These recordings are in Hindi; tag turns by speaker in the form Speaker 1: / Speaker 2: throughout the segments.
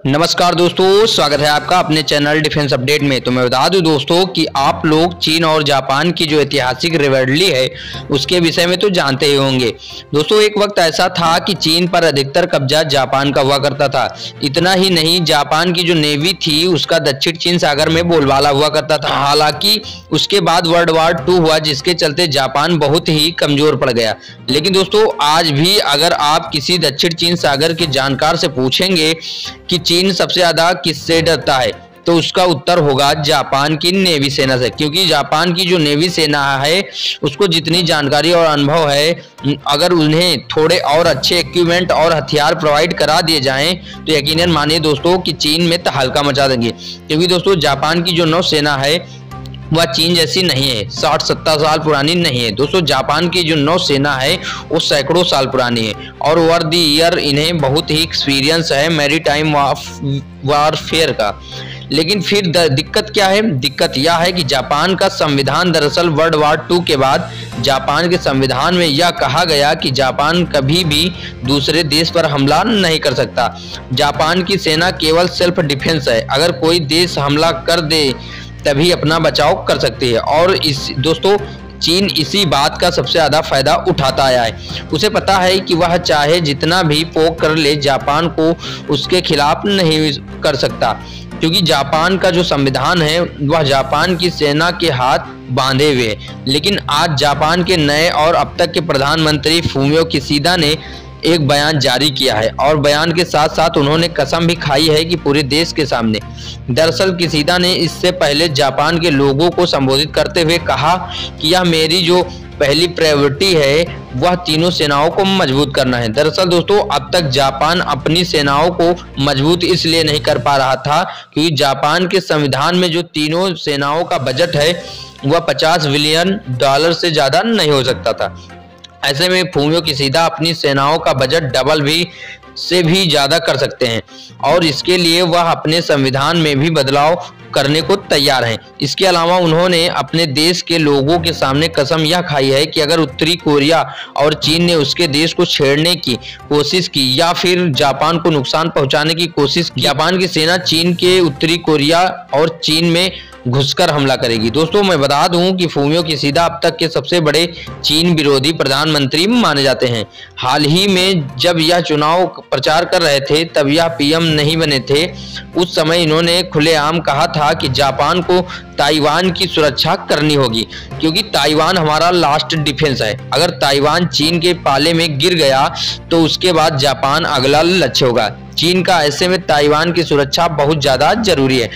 Speaker 1: नमस्कार दोस्तों, स्वागत है आपका अपने चैनल डिफेंस अपडेट में। तो मैं बता दूं दोस्तों कि आप लोग चीन और जापान की जो ऐतिहासिक रिवैल्डरी है उसके विषय में तो जानते ही होंगे। दोस्तों, एक वक्त ऐसा था कि चीन पर अधिकतर कब्जा जापान का हुआ करता था। इतना ही नहीं, जापान की जो नेवी थी उसका दक्षिण चीन सागर में बोलबाला हुआ करता था। हालांकि उसके बाद वर्ल्ड वॉर 2 हुआ, जिसके चलते जापान बहुत ही कमजोर पड़ गया। लेकिन दोस्तों, आज भी अगर आप किसी दक्षिण चीन सागर के जानकार से पूछेंगे कि चीन सबसे ज्यादा किससे डरता है, तो उसका उत्तर होगा जापान की नेवी सेना से। क्योंकि जापान की जो नेवी सेना है उसको जितनी जानकारी और अनुभव है, अगर उन्हें थोड़े और अच्छे इक्विपमेंट और हथियार प्रोवाइड करा दिए जाएं तो यकीनन मानिए दोस्तों कि चीन में तहलका मचा देंगे। क्योंकि दोस्तों, जापान की जो नौसेना है वह चीन जैसी नहीं है, 60-70 साल पुरानी नहीं है। दोस्तों, जापान की जो नौसेना है वो सैकड़ों साल पुरानी है और ओवर द ईयर इन्हें बहुत ही एक्सपीरियंस है मैरीटाइम वारफेयर का। लेकिन फिर दिक्कत क्या है? दिक्कत यह है कि जापान का संविधान, दरअसल वर्ल्ड वॉर 2 के बाद जापान के संविधान में यह कहा गया कि जापान कभी भी दूसरे देश पर हमला नहीं कर सकता। जापान की सेना केवल सेल्फ डिफेंस है, अगर कोई देश हमला कर दे तभी अपना बचाव कर सकती है। और इस दोस्तों, चीन इसी बात का सबसे ज्यादा फायदा उठाता आया है। उसे पता है कि वह चाहे जितना भी पोक कर ले, जापान को उसके खिलाफ नहीं कर सकता। क्योंकि जापान का जो संविधान है वह जापान की सेना के हाथ बांधे हुए है। लेकिन आज जापान के नए और अब तक के प्रधानमंत्री फूमियो किशिदा ने एक बयान जारी किया है और बयान के साथ साथ उन्होंने कसम भी खाई है कि पूरे देश के सामने। दरअसल किशिदा ने इससे पहले जापान के लोगों को संबोधित करते हुए कहा कि यह मेरी जो पहली प्रायोरिटी है वह तीनों सेनाओं को मजबूत करना है। दरअसल दोस्तों, अब तक जापान अपनी सेनाओं को मजबूत इसलिए नहीं कर पा रहा था क्योंकि जापान के संविधान में जो तीनों सेनाओं का बजट है वह $50 बिलियन से ज्यादा नहीं हो सकता था। ऐसे में फूमियो किशिदा अपनी सेनाओं का बजट डबल से भी ज्यादा कर सकते हैं और इसके लिए वह अपने संविधान में भी बदलाव करने को तैयार हैं। इसके अलावा उन्होंने अपने देश के लोगों के सामने कसम यह खाई है कि अगर उत्तरी कोरिया और चीन ने उसके देश को छेड़ने की कोशिश की या फिर जापान को नुकसान पहुंचाने की कोशिश की, जापान की सेना चीन के उत्तरी कोरिया और चीन में घुसकर हमला करेगी। दोस्तों, मैं बता दूं कि फूमियो किशिदा अब तक के सबसे बड़े चीन विरोधी प्रधानमंत्री माने जाते हैं। हाल ही में जब यह चुनाव प्रचार कर रहे थे तब यह पीएम नहीं बने थे। उस समय इन्होंने खुलेआम कहा था कि जापान को ताइवान की सुरक्षा करनी होगी क्योंकि ताइवान हमारा लास्ट डिफेंस है। अगर ताइवान चीन के पाले में गिर गया तो उसके बाद जापान अगला लक्ष्य होगा चीन का। ऐसे में ताइवान की सुरक्षा बहुत ज्यादा जरूरी है।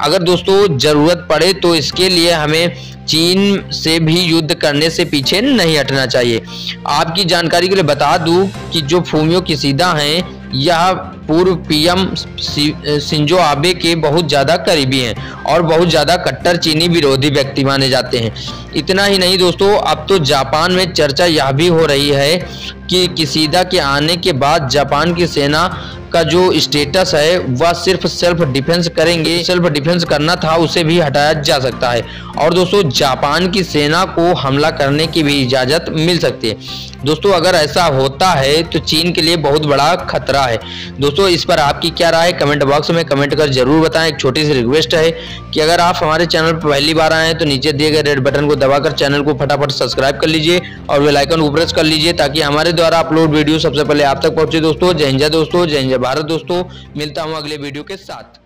Speaker 1: अगर दोस्तों जरूरत पड़े तो इसके लिए हमें चीन से भी युद्ध करने से पीछे नहीं हटना चाहिए। आपकी जानकारी के लिए बता दूं कि जो फूमियो किशिदा हैं यह पूर्व पीएम शिंजो आबे के बहुत ज्यादा करीबी हैं और बहुत ज्यादा कट्टर चीनी विरोधी व्यक्ति माने जाते हैं। इतना ही नहीं दोस्तों, अब तो जापान में चर्चा यह भी हो रही है कि किशिदा के आने के बाद जापान की सेना का जो स्टेटस है वह सिर्फ सेल्फ डिफेंस करेंगे। सेल्फ डिफेंस करना था उसे भी हटाया जा सकता है और दोस्तों, जापान की सेना को हमला करने की भी इजाजत मिल सकती है। दोस्तों, अगर ऐसा होता है तो चीन के लिए बहुत बड़ा खतरा है। दोस्तों, इस पर आपकी क्या राय है? कमेंट बॉक्स में कमेंट कर जरूर बताएं। एक छोटी सी रिक्वेस्ट है कि अगर आप हमारे चैनल पर पहली बार आए हैं तो नीचे दिए गए रेड बटन को दबाकर चैनल को फटाफट सब्सक्राइब कर लीजिए और बेल आइकन को प्रेस कर लीजिए ताकि हमारे द्वारा अपलोड वीडियो सबसे पहले आप तक पहुंचे। दोस्तों, जय हिंद दोस्तों, जय हिंद भारत दोस्तों। मिलता हूं अगले वीडियो के साथ।